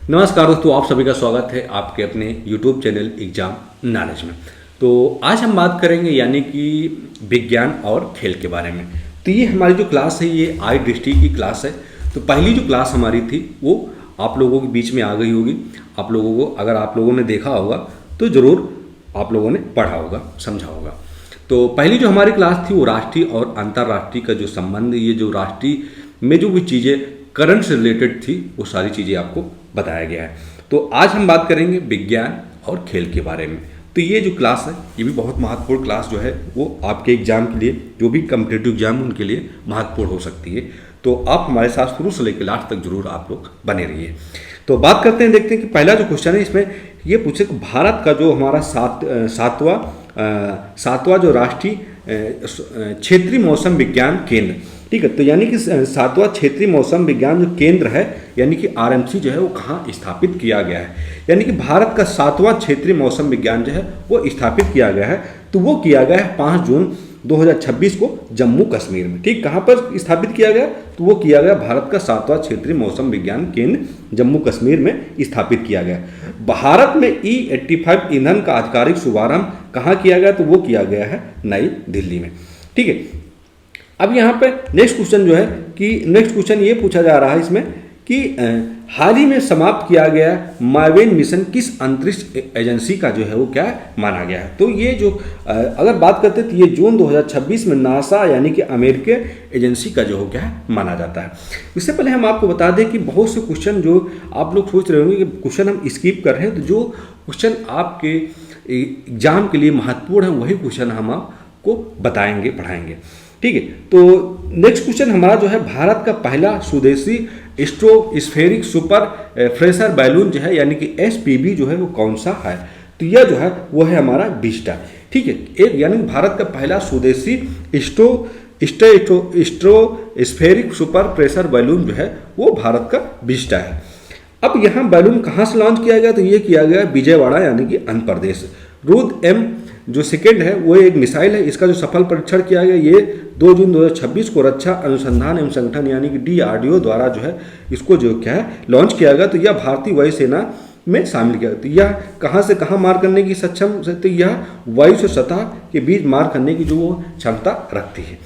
नमस्कार दोस्तों, आप सभी का स्वागत है आपके अपने YouTube चैनल एग्जाम नॉलेज में। तो आज हम बात करेंगे यानी कि विज्ञान और खेल के बारे में। तो ये हमारी जो क्लास है ये आई दृष्टि की क्लास है। तो पहली जो क्लास हमारी थी वो आप लोगों के बीच में आ गई होगी। आप लोगों को अगर आप लोगों ने देखा होगा तो ज़रूर आप लोगों ने पढ़ा होगा, समझा होगा। तो पहली जो हमारी क्लास थी वो राष्ट्रीय और अंतर्राष्ट्रीय का जो संबंध, ये जो राष्ट्रीय में जो भी चीज़ें करंट से रिलेटेड थी वो सारी चीज़ें आपको बताया गया है। तो आज हम बात करेंगे विज्ञान और खेल के बारे में। तो ये जो क्लास है ये भी बहुत महत्वपूर्ण क्लास जो है वो आपके एग्जाम के लिए, जो भी कम्पिटिटिव एग्जाम उनके लिए महत्वपूर्ण हो सकती है। तो आप हमारे साथ शुरू से लेकर लास्ट तक जरूर आप लोग बने रहिए। तो बात करते हैं, देखते हैं कि पहला जो क्वेश्चन है इसमें ये पूछे कि भारत का जो हमारा सातवां जो राष्ट्रीय क्षेत्रीय मौसम विज्ञान केंद्र, ठीक है, तो यानी कि सातवां क्षेत्रीय मौसम विज्ञान जो केंद्र है यानी कि आरएमसी जो है वो कहाँ स्थापित किया गया है। यानी कि भारत का सातवां क्षेत्रीय मौसम विज्ञान जो है वो स्थापित किया गया है। तो वो किया गया है 5 जून 2026 को जम्मू कश्मीर में। ठीक, कहाँ पर स्थापित किया गया? तो वो किया गया भारत का सातवां क्षेत्रीय मौसम विज्ञान केंद्र जम्मू कश्मीर में स्थापित किया गया। भारत में E85 ईंधन का आधिकारिक शुभारंभ कहाँ किया गया? तो वो किया गया है नई दिल्ली में। ठीक है, अब यहाँ पे नेक्स्ट क्वेश्चन जो है कि नेक्स्ट क्वेश्चन ये पूछा जा रहा है इसमें कि हाल ही में समाप्त किया गया माइवेन मिशन किस अंतरिक्ष एजेंसी का जो है वो क्या माना गया है? तो ये जो अगर बात करते हैं तो ये जून 2026 में नासा यानी कि अमेरिकी एजेंसी का जो हो क्या है माना जाता है। इससे पहले हम आपको बता दें कि बहुत से क्वेश्चन जो आप लोग सोच रहे होंगे कि क्वेश्चन हम स्किप कर रहे हैं, तो जो क्वेश्चन आपके एग्जाम के लिए महत्वपूर्ण है वही क्वेश्चन हम आपको बताएंगे, पढ़ाएंगे। ठीक है, तो नेक्स्ट क्वेश्चन हमारा जो है भारत का पहला स्वदेशी स्ट्रोस्फेरिक सुपर प्रेशर बैलून जो है यानी कि SPB जो है वो कौन सा है? तो यह जो है वो है हमारा विस्टा। ठीक है, एक यानी भारत का पहला स्वदेशी स्ट्रोस्फेरिक सुपर प्रेशर बैलून जो है वो भारत का विस्टा है। अब यहाँ बैलून कहाँ से लॉन्च किया गया? तो ये किया गया विजयवाड़ा यानी कि आंध्र प्रदेश। रुद्र-M जो सेकेंड है वो एक मिसाइल है, इसका जो सफल परीक्षण किया गया ये 2 जून 2026 को रक्षा अनुसंधान एवं संगठन यानी कि DRDO द्वारा जो है इसको जो क्या है लॉन्च किया गया। तो यह भारतीय वायुसेना में शामिल किया गया। तो यह कहाँ से कहाँ मार करने की सक्षम, तो यह वायु से सतह के बीच मार करने की जो वो क्षमता रखती है।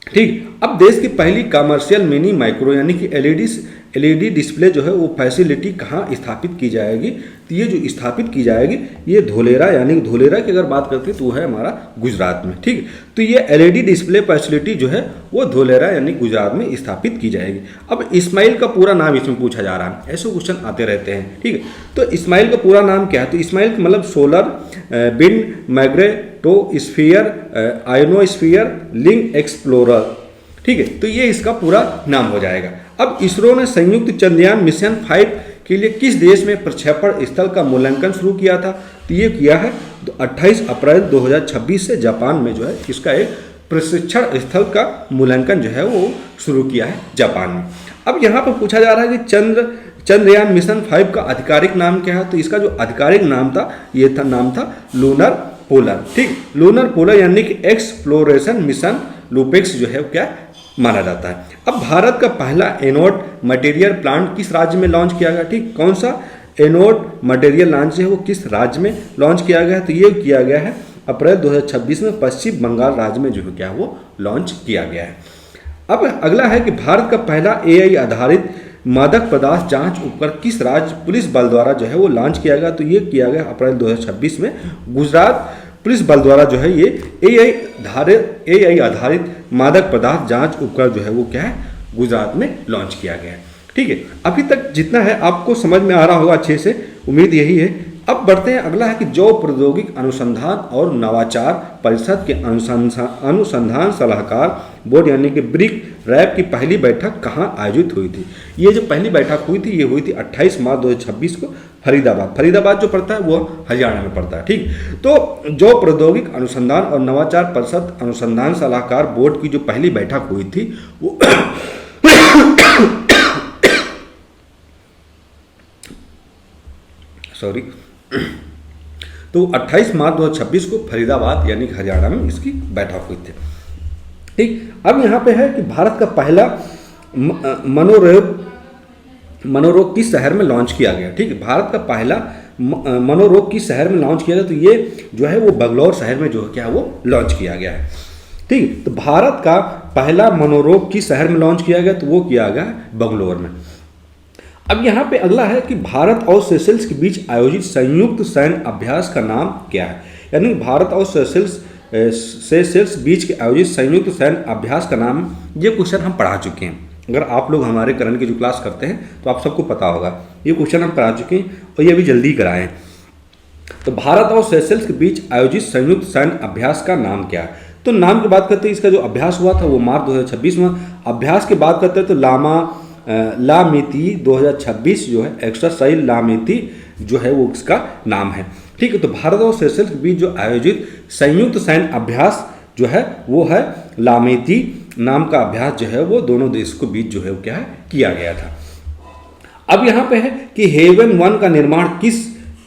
ठीक, अब देश की पहली कमर्शियल मिनी माइक्रो यानी कि LED डिस्प्ले जो है वो फैसिलिटी कहाँ स्थापित की जाएगी? तो ये जो स्थापित की जाएगी ये धोलेरा यानी कि धोलेरा की अगर बात करते हैं तो वो है हमारा गुजरात में। ठीक, तो ये LED डिस्प्ले फैसिलिटी जो है वो धोलेरा यानी गुजरात में स्थापित की जाएगी। अब इस्माइल का पूरा नाम इसमें पूछा जा रहा है, ऐसे क्वेश्चन आते रहते हैं। ठीक है, तो इस्माइल का पूरा नाम क्या है? तो इस्माइल का मतलब solar wind magnetosphere ionosphere link explorer. ठीक है, तो ये इसका पूरा नाम हो जाएगा। अब इसरो ने संयुक्त चंद्रयान मिशन 5 के लिए किस देश में प्रक्षेपण स्थल का मूल्यांकन शुरू किया था? तो ये किया है 28 अप्रैल 2026 से जापान में जो है इसका एक प्रशिक्षण स्थल का मूल्यांकन जो है वो शुरू किया है जापान में। अब यहाँ पर पूछा जा रहा है कि चंद्रयान मिशन 5 का आधिकारिक नाम क्या है? तो इसका जो आधिकारिक नाम था ये नाम था लूनर पोलर। ठीक, लूनर पोलर यानी कि एक्सप्लोरेशन मिशन लूपेक्स जो है क्या माना जाता है। अब भारत का पहला एनोड मटेरियल प्लांट किस राज्य में लॉन्च किया गया? ठीक, कौन सा एनोड मटेरियल लॉन्च है वो किस राज्य में लॉन्च किया गया है? तो ये किया गया है अप्रैल 2026 में पश्चिम बंगाल राज्य में जो है क्या वो लॉन्च किया गया है। अब अगला है कि भारत का पहला AI आधारित मादक पदार्थ जांच उपकरण किस राज्य पुलिस बल द्वारा जो है वो लॉन्च किया गया? तो ये किया गया अप्रैल 2026 में गुजरात पुलिस बल द्वारा जो है ये AI आधारित मादक पदार्थ जांच उपकरण जो है वो क्या है गुजरात में लॉन्च किया गया है। ठीक है, अभी तक जितना है आपको समझ में आ रहा होगा अच्छे से, उम्मीद यही है। अब बढ़ते हैं, अगला है कि जैव प्रौद्योगिकी अनुसंधान और नवाचार परिषद के अनुसंधान सलाहकार बोर्ड यानी कि BRIC-RAB की पहली बैठक कहाँ आयोजित हुई थी? ये जो पहली बैठक हुई थी ये हुई थी 28 मार्च 2026 को फरीदाबाद जो पड़ता है वो हरियाणा में पड़ता है। ठीक, तो जैव प्रौद्योगिकी अनुसंधान और नवाचार परिषद अनुसंधान सलाहकार बोर्ड की जो पहली बैठक हुई थी वो तो 28 मार्च 2026 को फरीदाबाद यानी हरियाणा में इसकी बैठक हुई थी। ठीक, अब यहाँ पे है कि भारत का पहला मनोरोग मनोरोग किस शहर में लॉन्च किया गया? ठीक है, भारत का पहला मनोरोग किस शहर में लॉन्च किया गया? तो ये जो है वो बंगलौर शहर में जो है क्या वो लॉन्च किया गया है। ठीक है, तो भारत का पहला मनोरोग किस शहर में लॉन्च किया गया? तो वो किया गया बंगलौर में। अब यहाँ पे अगला है कि भारत और सेशल्स के बीच आयोजित संयुक्त सैन्य अभ्यास का नाम क्या है? यानी भारत और सेशल्स बीच के आयोजित संयुक्त सैन्य अभ्यास का नाम, ये क्वेश्चन हम पढ़ा चुके हैं। अगर आप लोग हमारे करंट की जो क्लास करते हैं तो आप सबको पता होगा, ये क्वेश्चन हम पढ़ा चुके हैं और ये अभी जल्दी कराएं। तो भारत और सेशल्स के बीच आयोजित संयुक्त सैन्य अभ्यास का नाम क्या है? तो नाम की बात करते हैं, इसका जो अभ्यास हुआ था वो मार्च 2026 में। अभ्यास की बात करते हैं तो लामेती 2026 जो है, एक्सरसाइज लामेती जो है वो इसका नाम है। ठीक है, तो भारत और सेशल्स के बीच जो आयोजित संयुक्त सैन्य अभ्यास जो है वो है लामेती नाम का अभ्यास जो है वो दोनों देश के बीच जो है वो क्या है किया गया था। अब यहाँ पे है कि हेवन 1 का निर्माण किस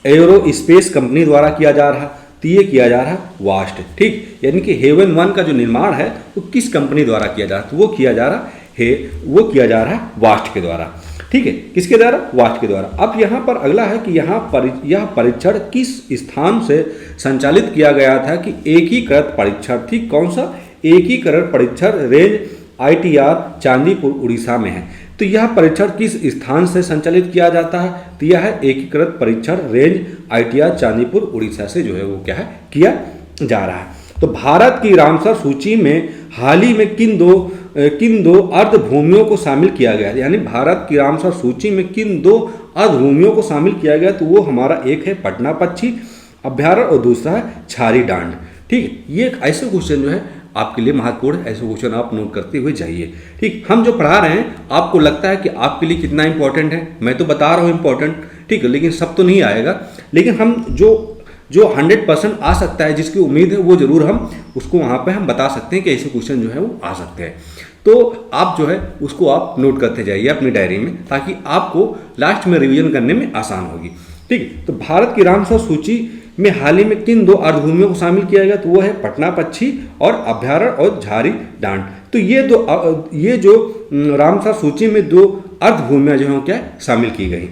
एरोस्पेस कंपनी द्वारा किया जा रहा? तो ये किया जा रहा वास्ट। ठीक, यानी कि हेवन 1 का जो निर्माण है वो किस कंपनी द्वारा किया जा रहा? तो वो किया जा रहा है वास्ट के द्वारा। ठीक है, किसके द्वारा? वास्ट के द्वारा। अब यहाँ पर अगला है कि यह परीक्षण किस स्थान से संचालित किया गया था? कि एकीकृत परीक्षण। ठीक, कौन सा? एकीकृत परीक्षण रेंज ITR चांदीपुर उड़ीसा में है। तो यह परीक्षण किस स्थान से संचालित किया जाता है? तो यह है एकीकृत परीक्षण रेंज ITR चांदीपुर उड़ीसा से जो है वो क्या है किया जा रहा है। तो भारत की रामसर सूची में हाल ही में किन दो अर्ध भूमियों को शामिल किया गया? यानी भारत की रामसर सूची में किन 2 अर्ध भूमियों को शामिल किया गया? तो वो हमारा एक है पटना पक्षी अभ्यारण्य और दूसरा है छारी डांड। ठीक है, ये एक ऐसे क्वेश्चन जो है आपके लिए महत्वपूर्ण है, ऐसे क्वेश्चन आप नोट करते हुए जाइए। ठीक, हम जो पढ़ा रहे हैं आपको लगता है कि आपके लिए कितना इंपॉर्टेंट है, मैं तो बता रहा हूँ इंपॉर्टेंट, ठीक है, लेकिन सब तो नहीं आएगा। लेकिन हम जो 100% आ सकता है, जिसकी उम्मीद है, वो जरूर हम उसको वहाँ पे हम बता सकते हैं कि ऐसे क्वेश्चन जो है वो आ सकते हैं। तो आप जो है उसको आप नोट करते जाइए अपनी डायरी में, ताकि आपको लास्ट में रिवीजन करने में आसान होगी। ठीक, तो भारत की रामसर सूची में हाल ही में किन 2 अर्धभूमियों को शामिल किया गया? तो वो है पटना पक्षी और अभ्यारण्य और झारी डांड। तो ये जो रामसर सूची में 2 अर्धभूमियां जो है क्या शामिल की गई।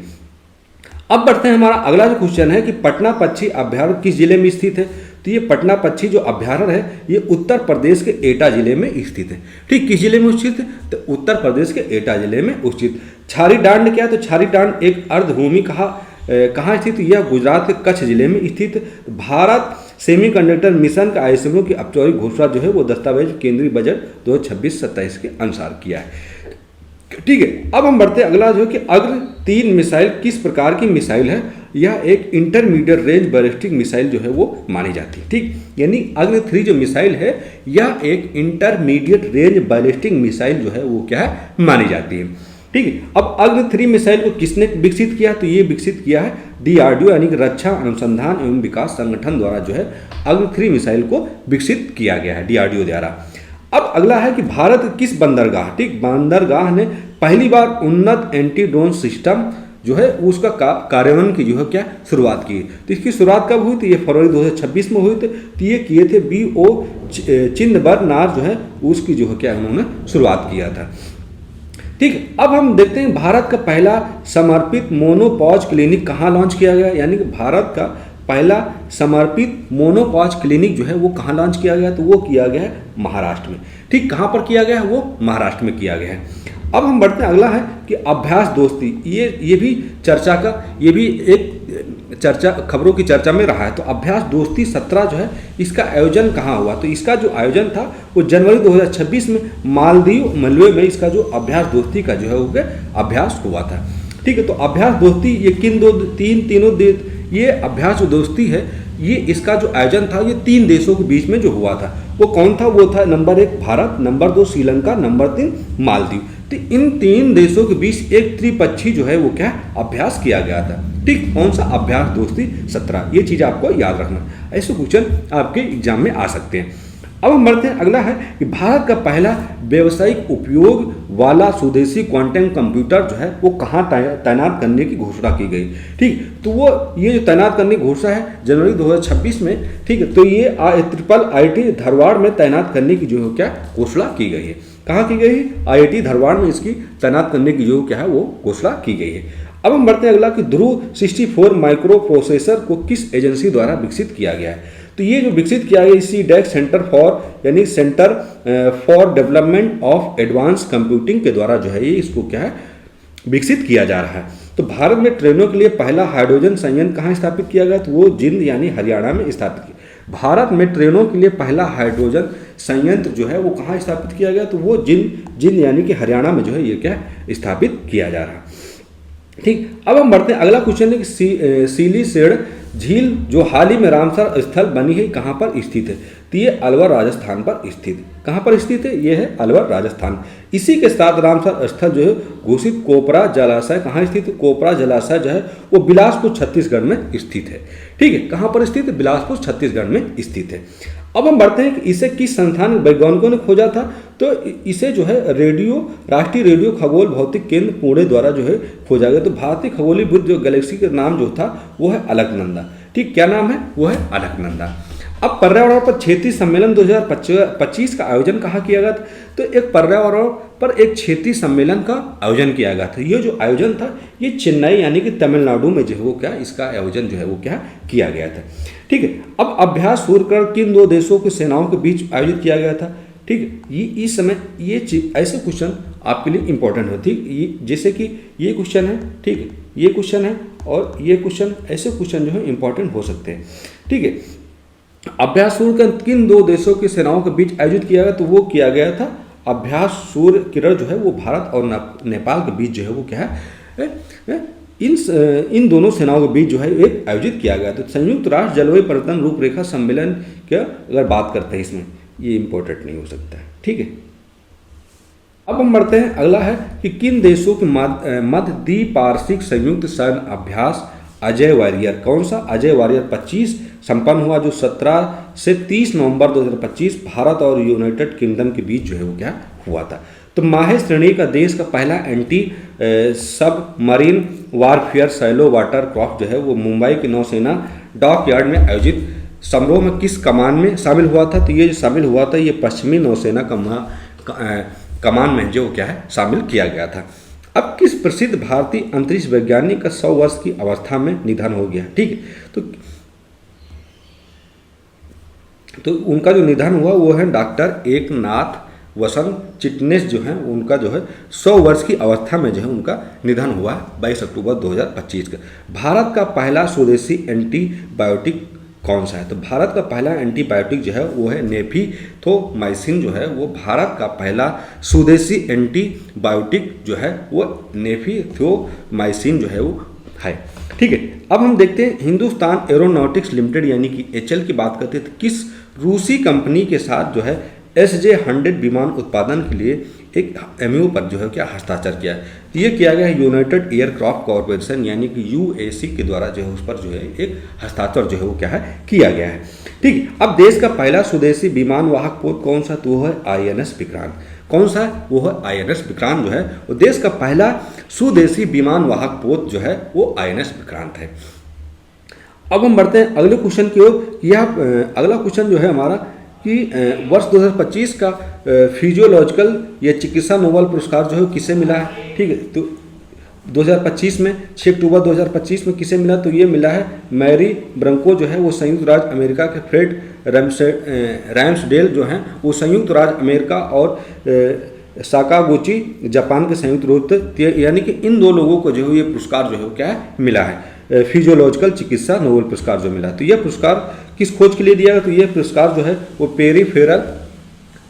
अब बढ़ते हैं, हमारा अगला जो क्वेश्चन है कि पटना पक्षी अभ्यारण्य किस जिले में स्थित है? तो ये पटना पक्षी जो अभ्यारण्य है ये उत्तर प्रदेश के एटा जिले में स्थित है। ठीक, किस जिले में स्थित है? तो उत्तर प्रदेश के एटा जिले में स्थित। छारी डांड क्या है? तो छारी डांड एक अर्धभूमि कहाँ स्थित? यह गुजरात के कच्छ जिले में स्थित। भारत सेमीकंडक्टर मिशन का ISRO की औपचारिक घोषणा जो है वो दस्तावेज केंद्रीय बजट 2026-27 के अनुसार किया है। ठीक है, अब हम बढ़ते हैं अगला जो है कि अग्नि 3 मिसाइल किस प्रकार की मिसाइल है? यह एक इंटरमीडिएट रेंज बैलिस्टिक मिसाइल जो है वो मानी जाती है। ठीक, यानी अग्नि 3 जो मिसाइल है यह एक इंटरमीडिएट रेंज बैलिस्टिक मिसाइल जो है वो क्या है मानी जाती है। ठीक है, अब अग्नि 3 मिसाइल को किसने विकसित किया? तो ये विकसित किया है DRDO यानी कि रक्षा अनुसंधान एवं विकास संगठन द्वारा जो है अग्नि 3 मिसाइल को विकसित किया गया है DRDO द्वारा। अब अगला है कि भारत किस बंदरगाह, ठीक, बंदरगाह ने पहली बार उन्नत एंटी ड्रोन सिस्टम जो है उसका कार्यान्वयन की जो है क्या शुरुआत की? तो इसकी शुरुआत कब हुई थी? ये फरवरी 2026 में हुई थी। तो ये किए थे BO चिदंबरनार जो है उसकी जो है क्या उन्होंने शुरुआत किया था। ठीक है, अब हम देखते हैं भारत का पहला समर्पित मोनोपॉज क्लिनिक कहाँ लॉन्च किया गया? यानी कि भारत का पहला समर्पित मोनोपॉज क्लिनिक जो है वो कहाँ लॉन्च किया गया? तो वो किया गया है महाराष्ट्र में। ठीक, कहाँ पर किया गया है? वो महाराष्ट्र में किया गया है। अब हम बढ़ते हैं, अगला है कि अभ्यास दोस्ती। ये भी चर्चा का, ये भी एक चर्चा खबरों की चर्चा में रहा है। तो अभ्यास दोस्ती 17 जो है इसका आयोजन कहाँ हुआ? तो इसका जो आयोजन था वो जनवरी 2026 में मालदीव मलवे में इसका जो अभ्यास दोस्ती का जो है वो अभ्यास हुआ था। ठीक है, तो अभ्यास दोस्ती ये तीनों ये अभ्यास दोस्ती है, ये इसका जो आयोजन था ये 3 देशों के बीच में जो हुआ था वो कौन था? वो था number 1 Bharat, number 2 Sri Lanka, number 3 Maldives. तो इन 3 देशों के बीच एक त्रिपक्षीय जो है वो क्या अभ्यास किया गया था। ठीक, कौन सा? अभ्यास दोस्ती 17। ये चीज़ आपको याद रखना, ऐसे क्वेश्चन आपके एग्जाम में आ सकते हैं। अब हम बढ़ते हैं, अगला है कि भारत का पहला व्यावसायिक उपयोग वाला स्वदेशी क्वांटम कंप्यूटर जो है वो कहाँ तैनात करने की घोषणा की गई? ठीक, तो वो ये जो तैनात करने की घोषणा है जनवरी 2026 में। ठीक है, तो ये IIIT धारवाड़ में तैनात करने की जो है क्या घोषणा की गई है। कहाँ की गई है? IIT धारवाड़ में इसकी तैनात करने की जो क्या है वो घोषणा की गई है। अब हम बढ़ते हैं अगला कि ध्रुव 64 माइक्रो प्रोसेसर को किस एजेंसी द्वारा विकसित किया गया है? तो ये जो विकसित किया गया इसी डेक सेंटर फॉर यानी centre for development of advance computing के द्वारा जो है ये इसको क्या है विकसित किया जा रहा है। तो भारत में ट्रेनों के लिए पहला हाइड्रोजन संयंत्र कहाँ स्थापित किया गया? तो वो जिंद यानी हरियाणा में स्थापित किया। भारत में ट्रेनों के लिए पहला हाइड्रोजन संयंत्र जो है वो कहाँ स्थापित किया गया? तो वो जिंद यानी कि हरियाणा में जो है ये क्या स्थापित किया जा रहा है। ठीक, अब हम बढ़ते हैं अगला क्वेश्चन है कि सीलीसेड़ झील जो हाल ही में रामसर स्थल बनी है कहाँ पर स्थित है? तो ये अलवर राजस्थान पर स्थित। कहाँ पर स्थित है? ये है अलवर राजस्थान। इसी के साथ रामसर स्थल जो है घोषित कोपरा जलाशय कहाँ स्थित है? कोपरा जलाशय जो है वो बिलासपुर छत्तीसगढ़ में स्थित है। ठीक है, कहाँ पर स्थित है? बिलासपुर छत्तीसगढ़ में स्थित है। अब हम बढ़ते हैं कि इसे किस संस्थान वैज्ञानिकों ने खोजा था? तो इसे जो है राष्ट्रीय रेडियो खगोल भौतिक केंद्र पुणे द्वारा जो है खोजा गया। तो भारतीय खगोलीय बुद्ध जो गैलेक्सी का नाम जो था वो है अलकनंदा। ठीक, क्या नाम है? वो है अलकनंदा। अब पर्यावरण पर क्षेत्रीय सम्मेलन 2025 का आयोजन कहाँ किया गया था? तो एक पर्यावरण पर एक क्षेत्रीय सम्मेलन का आयोजन किया गया था। ये जो आयोजन था ये चेन्नई यानी कि तमिलनाडु में जो है वो क्या इसका आयोजन जो है वो क्या किया गया था। ठीक है, अब अभ्यास सूर्यग्रहण किन दो देशों की सेनाओं के बीच आयोजित किया गया था? ठीक है, ये इस समय ये ऐसे क्वेश्चन आपके लिए इंपॉर्टेंट होती है, जैसे कि ये क्वेश्चन है, ठीक है, ये क्वेश्चन है और ये क्वेश्चन, ऐसे क्वेश्चन जो है इंपॉर्टेंट हो सकते हैं। ठीक है, अभ्यास सूर्यग्रहण किन दो देशों की सेनाओं के बीच आयोजित किया गया? तो वो किया गया था अभ्यास सूर्य किरण जो है वो भारत और नेपाल के बीच जो है वो क्या है इन दोनों सेनाओं के बीच जो है एक आयोजित किया गया। तो संयुक्त राष्ट्र जलवायु परिवर्तन रूपरेखा सम्मेलन का अगर बात करते हैं इसमें ये इंपॉर्टेंट नहीं हो सकता है। ठीक है, अब हम बढ़ते हैं अगला है कि किन देशों के मध्य द्विपार्षिक संयुक्त सैन्य अभ्यास अजय वॉरियर, कौन सा? अजय वॉरियर 25 संपन्न हुआ जो 17 से 30 नवंबर 2025 भारत और यूनाइटेड किंगडम के बीच जो है वो क्या हुआ था। तो माहे श्रेणी का देश का पहला एंटी सब marine warfare shallow water craft जो है वो मुंबई की नौसेना डॉकयार्ड में आयोजित समारोह में किस कमान में शामिल हुआ था? तो ये जो शामिल हुआ था ये पश्चिमी नौसेना कमान में जो क्या है शामिल किया गया था। अब किस प्रसिद्ध भारतीय अंतरिक्ष वैज्ञानिक का 100 वर्ष की अवस्था में निधन हो गया? ठीक है, तो उनका जो निधन हुआ वो है डॉक्टर एकनाथ वसंत चिटनेस जो है उनका जो है 100 वर्ष की अवस्था में जो है उनका निधन हुआ 22 अक्टूबर 2025 का। भारत का पहला स्वदेशी एंटीबायोटिक कौन सा है? तो भारत का पहला एंटीबायोटिक जो है वो है नेफिथोमाइसिन जो है वो भारत का पहला स्वदेशी एंटीबायोटिक जो है वो नेफिथोमाइसिन जो है वो है। ठीक है, अब हम देखते हैं हिंदुस्तान एरोनॉटिक्स लिमिटेड यानी कि HAL की बात करते हैं तो किस रूसी कंपनी के साथ जो है SJ-100 विमान उत्पादन के लिए एक MOU पर जो है क्या हस्ताक्षर किया है? ये किया गया है यूनाइटेड एयरक्राफ्ट कॉरपोरेशन यानी कि UAC के द्वारा जो है उस पर जो है एक हस्ताक्षर जो है वो क्या है किया गया है। ठीक है, अब देश का पहला स्वदेशी विमान वाहक पोत कौन सा? तो वो है INS विक्रांत। कौन सा है? वो है INS विक्रांत जो है वो देश का पहला स्वदेशी विमान वाहक पोत जो है वो INS विक्रांत है। अब हम बढ़ते हैं अगले क्वेश्चन की ओर। यह अगला क्वेश्चन जो है हमारा कि वर्ष 2025 का फिजियोलॉजिकल या चिकित्सा नोबेल पुरस्कार जो है किसे मिला है? ठीक है, तो 2025 में 6 अक्टूबर 2025 में किसे मिला? तो ये मिला है मैरी ब्रंको जो है वो संयुक्त राज्य अमेरिका के फ्रेड रैम्सडेल जो हैं वो संयुक्त राज्य अमेरिका और साकागुची जापान के संयुक्त रूप से, यानी कि इन दो लोगों को जो है ये पुरस्कार जो है क्या है मिला है फिजियोलॉजिकल चिकित्सा नोबेल पुरस्कार जो मिला। तो यह पुरस्कार किस खोज के लिए दिया गया? तो यह पुरस्कार जो है वो पेरीफेरल,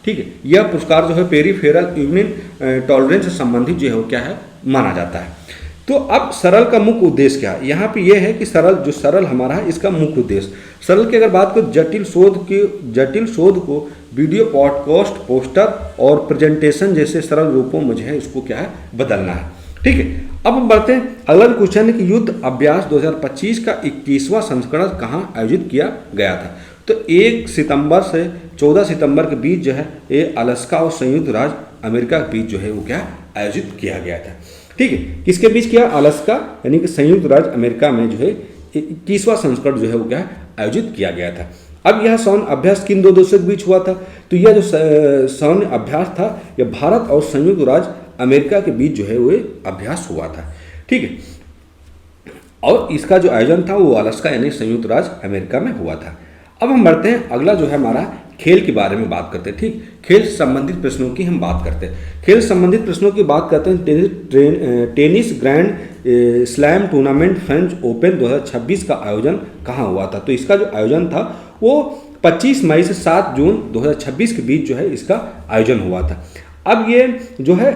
ठीक है, यह पुरस्कार जो है पेरीफेरल यूनिन टॉलरेंस से संबंधित जो है वो क्या है माना जाता है। तो अब सरल का मुख्य उद्देश्य क्या है? यहाँ पे यह है कि सरल हमारा है इसका मुख्य उद्देश्य। सरल की अगर बात करें जटिल शोध को वीडियो पॉडकास्ट पोस्टर और प्रेजेंटेशन जैसे सरल रूपों में जो है इसको क्या है बदलना है। ठीक है, अब हम बढ़ते हैं अगला क्वेश्चन है कि युद्ध अभ्यास 2025 का 21वां संस्करण कहाँ आयोजित किया गया था? तो 1 सितंबर से 14 सितंबर के बीच जो है ये अलास्का और संयुक्त राज्य अमेरिका के बीच जो है वो क्या आयोजित किया गया था। ठीक है, किसके बीच किया? अलास्का यानी कि संयुक्त राज्य अमेरिका में जो है 21वां संस्करण जो है वो क्या आयोजित किया गया था। अब यह सौन्य अभ्यास किन दो देशों के बीच हुआ था? तो यह जो सौन्य अभ्यास था यह भारत और संयुक्त राज्य अमेरिका के बीच जो है वो अभ्यास हुआ था। ठीक है, और इसका जो आयोजन था वो अलास्का यानी संयुक्त राज्य अमेरिका में हुआ था। अब हम बढ़ते हैं, अगला जो है हमारा खेल के बारे में बात करते हैं। ठीक, खेल संबंधित प्रश्नों की हम बात करते हैं। खेल संबंधित प्रश्नों की बात करते हैं। Tennis grand slam tournament French open 2026 का आयोजन कहाँ हुआ था? तो इसका जो आयोजन था वो 25 मई से 7 जून 2026 के बीच जो है इसका आयोजन हुआ था। अब ये जो है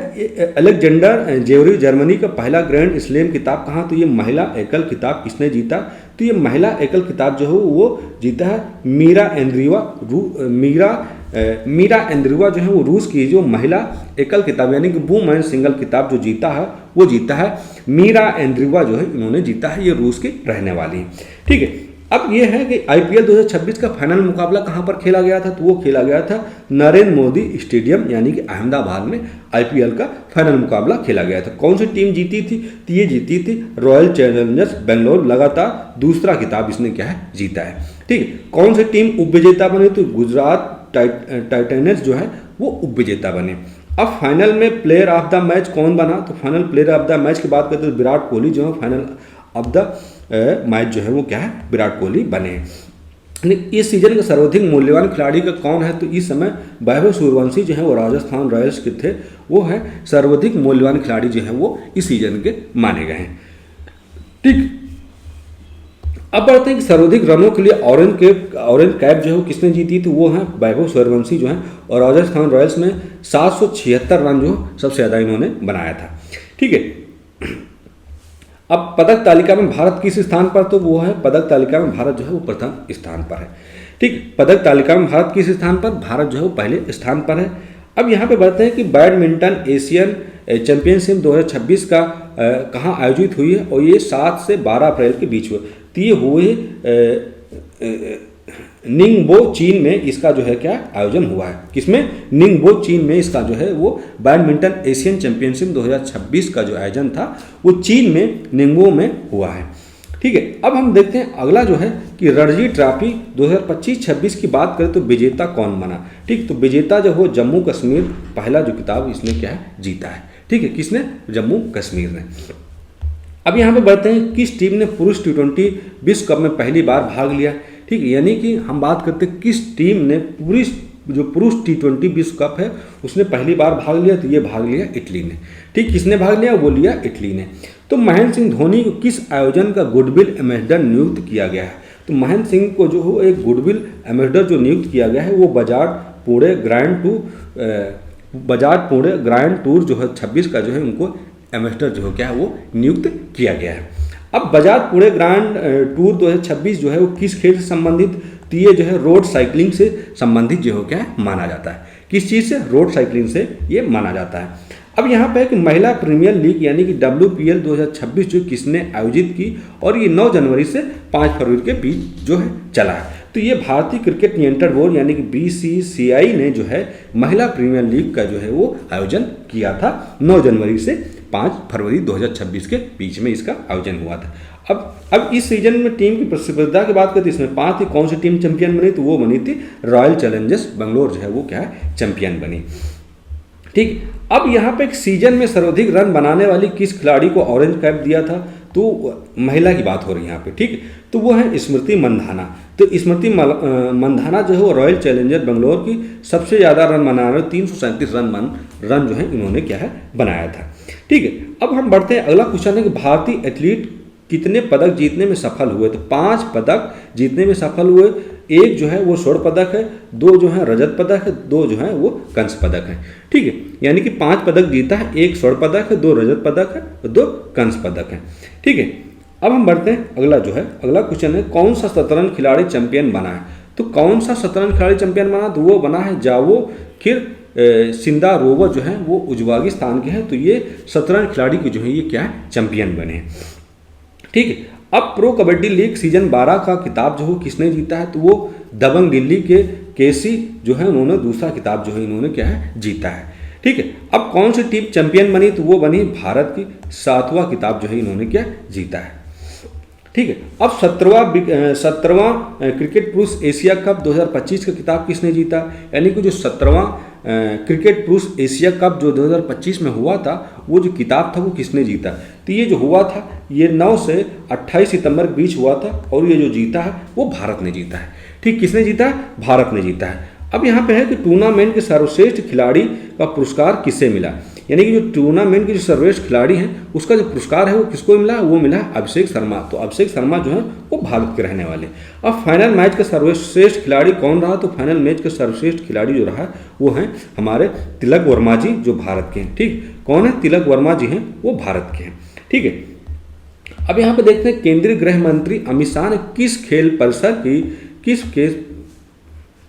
अलेक्जेंडर जेवरी जर्मनी का पहला ग्रैंड स्लैम खिताब कहाँ? तो ये महिला एकल खिताब किसने जीता? तो ये महिला एकल खिताब जो है वो जीता है मीरा एंद्रीवा जो है वो रूस की जो महिला एकल खिताब यानी कि वुमेन सिंगल खिताब जो जीता है वो जीता है मीरा एंद्रीवा जो है इन्होंने जीता है, ये रूस की रहने वाली है। ठीक है, अब ये है कि आईपीएल 2026 का फाइनल मुकाबला कहाँ पर खेला गया था? तो वो खेला गया था नरेंद्र मोदी स्टेडियम यानी कि अहमदाबाद में आईपीएल का फाइनल मुकाबला खेला गया था। कौन सी टीम जीती थी? तो ये जीती थी रॉयल चैलेंजर्स बेंगलोर, लगातार दूसरा खिताब इसने क्या है जीता है। ठीक है, कौन सी टीम उप विजेता बनी? तो गुजरात टाइटंस जो है वो उप विजेता बने। अब फाइनल में प्लेयर ऑफ द मैच कौन बना? तो final player of the match की बात करते हैं विराट कोहली जो है फाइनल ऑफ द मैच जो है वो क्या है विराट कोहली बने। इस सीजन का सर्वाधिक मूल्यवान खिलाड़ी का कौन है? तो इस समय वैभव सूर्यवंशी जो है वो राजस्थान रॉयल्स के थे, वो है सर्वाधिक मूल्यवान खिलाड़ी जो है वो इस सीजन के माने गए हैं। ठीक, अब बढ़ते हैं कि सर्वाधिक रनों के लिए ऑरेंज कैप जो है वो किसने जीती? तो वो है वैभव सूर्यवंशी जो है, और राजस्थान रॉयल्स में 776 रन जो सबसे ज़्यादा इन्होंने बनाया था। ठीक है, अब पदक तालिका में भारत किस स्थान पर? तो वो है पदक तालिका में भारत जो है वो प्रथम स्थान पर है। ठीक, पदक तालिका में भारत किस स्थान पर? भारत जो है वो पहले स्थान पर है। अब यहाँ पे बढ़ते हैं कि बैडमिंटन एशियन चैंपियनशिप 2026 का कहाँ आयोजित हुई है? और ये 7 से 12 अप्रैल के बीच हुए। तो ये हुए निंगबो चीन में इसका जो है क्या आयोजन हुआ है। किसमें? निंगबो चीन में इसका जो है वो बैडमिंटन एशियन चैंपियनशिप 2026 का जो आयोजन था वो चीन में निंगबो में हुआ है। ठीक है, अब हम देखते हैं अगला जो है कि रणजी ट्रॉफी 2025-26 की बात करें तो विजेता कौन बना? ठीक, तो विजेता जो हो जम्मू कश्मीर पहला जो खिताब इसने क्या है जीता है। ठीक है, किसने? जम्मू कश्मीर ने। अब यहाँ पे बढ़ते हैं किस टीम ने पुरुष T20 विश्व कप में पहली बार भाग लिया? ठीक, यानी कि हम बात करते हैं किस टीम ने पुरुष T20 विश्व कप है उसने पहली बार भाग लिया? तो ये भाग लिया इटली ने। ठीक, किसने भाग लिया? वो लिया इटली ने। तो महेंद्र सिंह धोनी को किस आयोजन का गुडविल एम्बेसडर नियुक्त किया गया है? तो महेंद्र सिंह को जो हो एक गुडविल एम्बेसडर जो नियुक्त किया गया है वो बजाज पुणे ग्रैंड टूर जो है 26 का जो है उनको एम्बेसडर जो है क्या है वो नियुक्त किया गया है। अब बजाज पुणे ग्रैंड टूर 2026 जो है वो किस खेल से संबंधित? तो ये जो है रोड साइकिलिंग से संबंधित जो है क्या है माना जाता है। किस चीज़ से? रोड साइकिलिंग से ये माना जाता है। अब यहाँ पे है कि महिला प्रीमियर लीग यानी कि WPL 2026 जो किसने आयोजित की, और ये 9 जनवरी से 5 फरवरी के बीच जो है चला है। तो ये भारतीय क्रिकेट नियंत्रण बोर्ड यानी कि BCCI ने जो है महिला प्रीमियर लीग का जो है वो आयोजन किया था 9 जनवरी से 5 फरवरी 2026 के बीच में इसका आयोजन हुआ था। अब इस सीजन में टीम की प्रतिस्पर्धा की बात करते हैं, इसमें 5 थी। कौन सी टीम चैंपियन बनी? तो वो बनी थी रॉयल चैलेंजर्स बेंगलोर जो है वो क्या है चैंपियन बनी। ठीक, अब यहाँ पे एक सीजन में सर्वाधिक रन बनाने वाली किस खिलाड़ी को ऑरेंज कैप दिया था? तो महिला की बात हो रही है यहाँ पे। ठीक, तो वो है स्मृति मंधाना। तो स्मृति मंधाना जो है वो रॉयल चैलेंजर बेंगलोर की सबसे ज़्यादा रन बनाने 337 रन जो है इन्होंने क्या है बनाया था। ठीक है, अब हम बढ़ते हैं, अगला क्वेश्चन है कि भारतीय एथलीट कितने पदक जीतने में सफल हुए? तो 5 पदक जीतने में सफल हुए। एक जो है वो स्वर्ण पदक है, 2 जो है रजत पदक है, 2 जो है वो कांस्य पदक है। ठीक है, यानी कि 5 पदक जीता है, 1 स्वर्ण पदक है, 2 रजत पदक है और 2 कांस्य पदक है। ठीक है, अब हम बढ़ते हैं, अगला क्वेश्चन है कौन सा शतरंज खिलाड़ी चैंपियन बना है? तो कौन सा शतरंज खिलाड़ी चैंपियन बना? तो वो बना है जावोखिर सिंदारोवा जो है वो उज्बेकिस्तान के हैं। तो ये शतरंज खिलाड़ी के जो है ये क्या है चैंपियन बने हैं। ठीक है, अब प्रो कबड्डी लीग सीजन 12 का खिताब जो है किसने जीता है? तो वो दबंग दिल्ली के केसी जो है उन्होंने दूसरा खिताब जो है इन्होंने क्या है जीता है। ठीक है, अब कौन सी टीम चैंपियन बनी? तो वो बनी भारत की 7वां खिताब जो है इन्होंने क्या जीता है। ठीक है। अब 17वां क्रिकेट पुरुष एशिया कप 2025 का खिताब किसने जीता? यानी कि जो 17वां क्रिकेट पुरुष एशिया कप जो 2025 में हुआ था, वो जो खिताब था वो किसने जीता? तो ये जो हुआ था ये 9 से 28 सितंबर के बीच हुआ था, और ये जो जीता है वो भारत ने जीता है। ठीक, किसने जीता है? भारत ने जीता है। अब यहाँ पे है कि टूर्नामेंट के सर्वश्रेष्ठ खिलाड़ी का पुरस्कार किसे मिला? यानी कि जो टूर्नामेंट के जो सर्वश्रेष्ठ खिलाड़ी हैं उसका जो पुरस्कार है वो किसको मिला? वो मिला अभिषेक शर्मा। तो अभिषेक शर्मा जो है वो भारत के रहने वाले। अब फाइनल मैच का सर्वश्रेष्ठ खिलाड़ी कौन रहा? तो फाइनल मैच का सर्वश्रेष्ठ खिलाड़ी जो रहा वो हैं हमारे तिलक वर्मा जी, जो भारत के हैं। ठीक, कौन है? तिलक वर्मा जी हैं, वो भारत के हैं। ठीक है। अब यहाँ पे देखते हैं केंद्रीय गृह मंत्री अमित शाह ने किस खेल परिसर की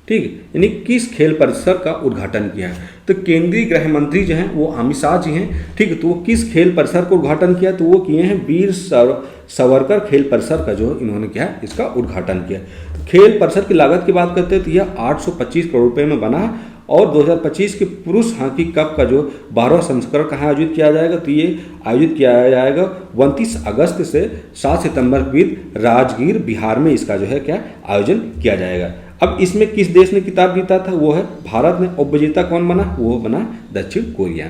ठीक है, यानी किस खेल परिसर का उद्घाटन किया है? तो केंद्रीय गृह मंत्री जो हैं वो अमित शाह जी हैं। ठीक है, तो वो किस खेल परिसर को उद्घाटन किया? तो वो किए हैं वीर सावरकर खेल परिसर का जो इन्होंने किया है, इसका उद्घाटन किया। तो खेल परिसर की लागत की बात करते हैं तो यह 825 करोड़ रुपए में बना है, और 2025 के पुरुष हॉकी कप का जो 12वां संस्करण कहाँ आयोजित किया जाएगा? तो ये आयोजित किया जाएगा 29 अगस्त से 7 सितंबर के बीच राजगीर, बिहार में इसका जो है क्या आयोजन किया जाएगा। अब इसमें किस देश ने खिताब जीता था? वो है भारत ने। और विजेता कौन बना? वो बना दक्षिण कोरिया।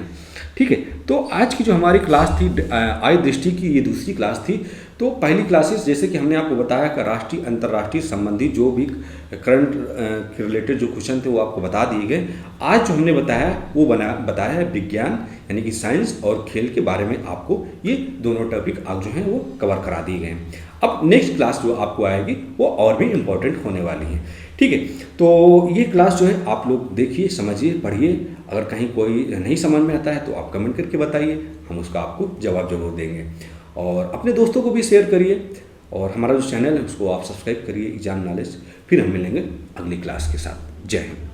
ठीक है, तो आज की जो हमारी क्लास थी आय दृष्टि की, ये दूसरी क्लास थी। तो पहली क्लासेस जैसे कि हमने आपको बताया कि राष्ट्रीय अंतर्राष्ट्रीय संबंधी जो भी करंट के रिलेटेड जो क्वेश्चन थे वो आपको बता दिए गए। आज जो हमने बताया वो बताया है विज्ञान यानी कि साइंस और खेल के बारे में। आपको ये दोनों टॉपिक आप जो हैं वो कवर करा दिए गए हैं। अब नेक्स्ट क्लास जो आपको आएगी वो और भी इम्पोर्टेंट होने वाली है। ठीक है, तो ये क्लास जो है आप लोग देखिए, समझिए, पढ़िए। अगर कहीं कोई नहीं समझ में आता है तो आप कमेंट करके बताइए, हम उसका आपको जवाब जरूर देंगे। और अपने दोस्तों को भी शेयर करिए, और हमारा जो चैनल है उसको आप सब्सक्राइब करिए, एग्जाम नॉलेज। फिर हम मिलेंगे अगली क्लास के साथ। जय हिंद।